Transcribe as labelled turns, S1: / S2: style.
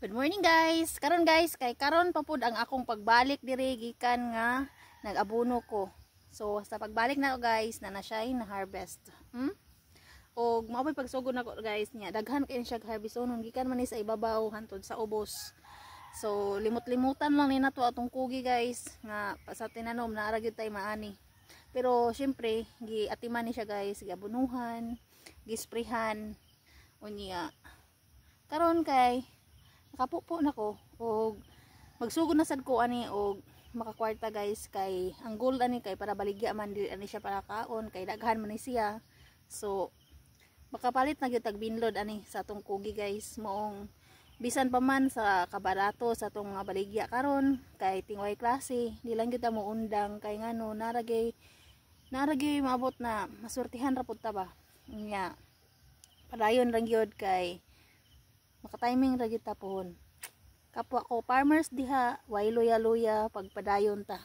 S1: Good morning guys. Karon guys, kay karon pa pud ang akong pagbalik diri gikan nga nag-abono ko. So sa pagbalik na ko guys, na siya na harvest. Og mao'y pagsugod nako guys niya. Daghan kay siya harvest onon gikan man ni sa ibabaw hantod sa ubos. So limot-limutan lang ni nato atong kugi guys nga sa tinanom na ara gyud tay maani. Pero syempre giatiman ni siya guys, giabunuhan, gisprehan unya. Karon kay nakapupo na ko og magsugod na sad ko ani og makakwarta guys kay ang goal ani kay para baligya man dili ani siya para kaon kay daghan man ni siya. So makapalit na gyud tag binlod ani sa atong kugi guys, moong bisan pa man sa kabarato sa atong mga baligya karon kay tingway klase di lang gyud mo undang kay ngano naragay maabot na masurtihan ra pud ta ba nya padayon lang gyud kay maka-timing ra gyud tapon. Kapwa ko farmers diha, way luya-luya pagpadayon ta.